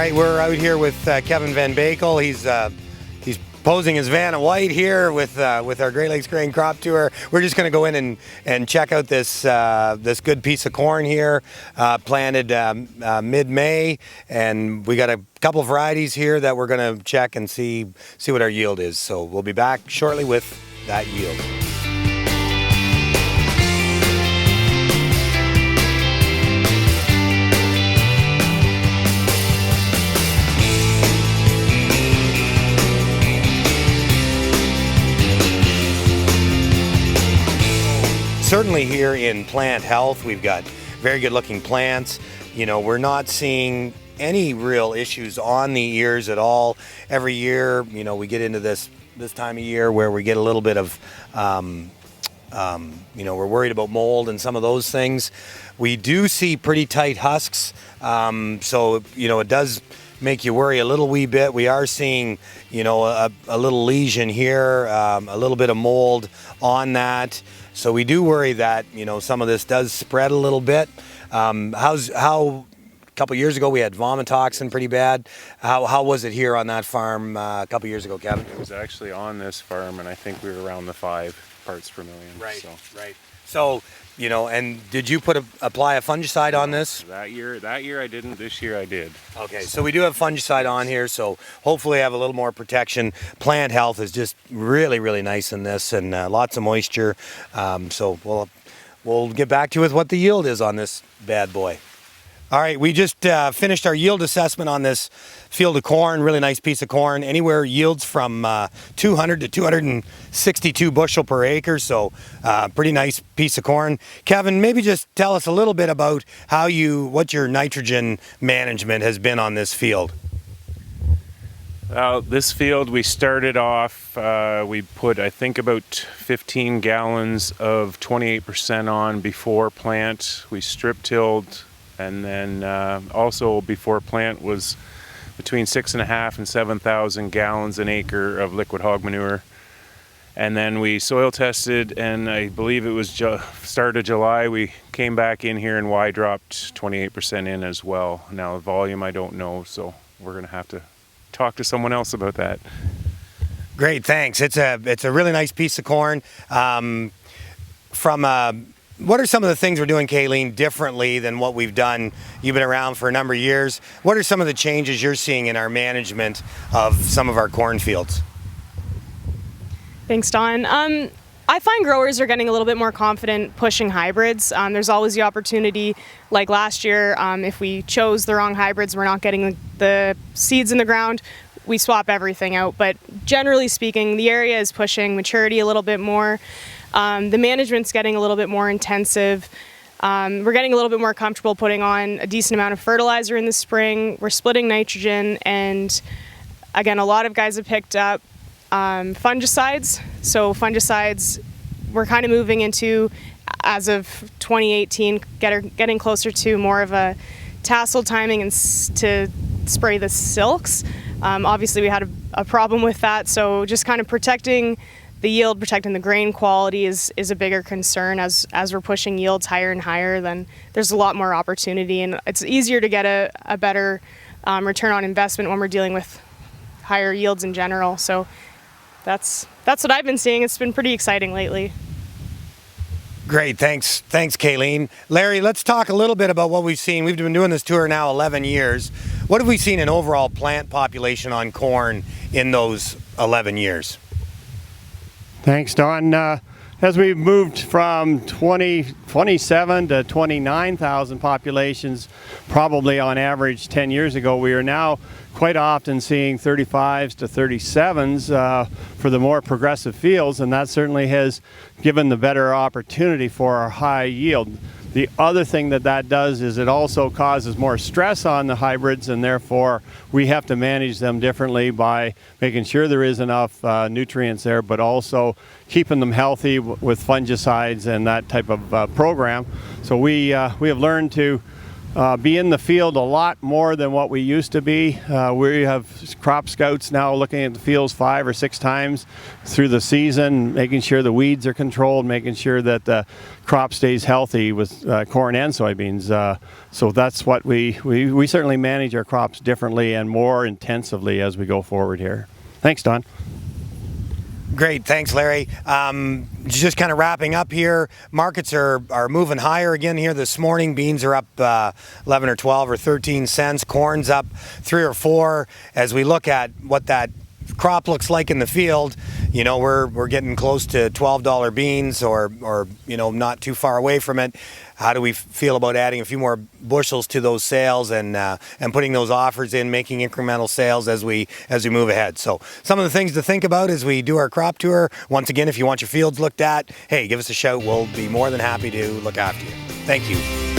right, we're out here with Kevin Van Bakel. He's posing as Vanna White here with our Great Lakes Grain Crop Tour. We're just going to go in and check out this good piece of corn here, planted mid-May, and we got a couple varieties here that we're going to check and see what our yield is. So we'll be back shortly with that yield. Certainly here in plant health, we've got very good looking plants. You know, we're not seeing any real issues on the ears at all. Every year, you know, we get into this time of year where we get a little bit of, you know, we're worried about mold and some of those things. We do see pretty tight husks, so, you know, it does make you worry a little wee bit. We are seeing, you know, a little lesion here, a little bit of mold on that. So we do worry that, you know, some of this does spread a little bit. How a couple years ago we had vomitoxin pretty bad. How was it here on that farm a couple years ago, Kevin? It was actually on this farm, and I think we were around the 5 parts per million. Right, right. So, you know, and did you apply a fungicide on this? That year I didn't. This year I did. Okay, so we do have fungicide on here, so hopefully have a little more protection. Plant health is just really, really nice in this, and lots of moisture. So we'll get back to you with what the yield is on this bad boy. All right, we just finished our yield assessment on this field of corn, really nice piece of corn. Anywhere yields from 200 to 262 bushel per acre, so pretty nice piece of corn. Kevin, maybe just tell us a little bit about what your nitrogen management has been on this field. This field, we started off, we put, I think, about 15 gallons of 28% on before plant. We strip tilled. And then also before plant was between 6,500 and 7,000 gallons an acre of liquid hog manure. And then we soil tested, and I believe it was start of July, we came back in here and Y dropped 28% in as well. Now the volume I don't know, so we're going to have to talk to someone else about that. Great, thanks. It's a really nice piece of corn. What are some of the things we're doing, Kaylene, differently than what we've done? You've been around for a number of years. What are some of the changes you're seeing in our management of some of our cornfields? Thanks, Don. I find growers are getting a little bit more confident pushing hybrids. There's always the opportunity, like last year, if we chose the wrong hybrids, we're not getting the seeds in the ground, we swap everything out. But generally speaking, the area is pushing maturity a little bit more. The management's getting a little bit more intensive. We're getting a little bit more comfortable putting on a decent amount of fertilizer in the spring. We're splitting nitrogen, and again, a lot of guys have picked up fungicides. So fungicides, we're kind of moving into, as of 2018, getting closer to more of a tassel timing and to spray the silks. Obviously, we had a problem with that, so just kind of protecting the yield, protecting the grain quality is a bigger concern. As we're pushing yields higher and higher, then there's a lot more opportunity, and it's easier to get a better return on investment when we're dealing with higher yields in general. So that's what I've been seeing. It's been pretty exciting lately. Great, thanks Kaylene. Larry, let's talk a little bit about what we've seen. We've been doing this tour now 11 years. What have we seen in overall plant population on corn in those 11 years? Thanks, Don. As we've moved from 27 to 29,000 populations, probably on average 10 years ago, we are now quite often seeing 35s to 37s for the more progressive fields, and that certainly has given the better opportunity for our high yield. The other thing that does is it also causes more stress on the hybrids, and therefore we have to manage them differently by making sure there is enough nutrients there, but also keeping them healthy with fungicides and that type of program. So we have learned to be in the field a lot more than what we used to be. We have crop scouts now looking at the fields 5 or 6 times through the season, making sure the weeds are controlled, making sure that the crop stays healthy with corn and soybeans. So that's what we certainly manage our crops differently and more intensively as we go forward here. Thanks, Don. Great, thanks, Larry. Just kind of wrapping up here. Markets are moving higher again here this morning. Beans are up 11 or 12 or 13 cents. Corn's up 3 or 4. As we look at what that crop looks like in the field, you know, we're getting close to $12 beans, or you know, not too far away from it. How do we feel about adding a few more bushels to those sales and putting those offers in, making incremental sales as we move ahead? So some of the things to think about as we do our crop tour. Once again, if you want your fields looked at, hey, give us a shout. We'll be more than happy to look after you. Thank you.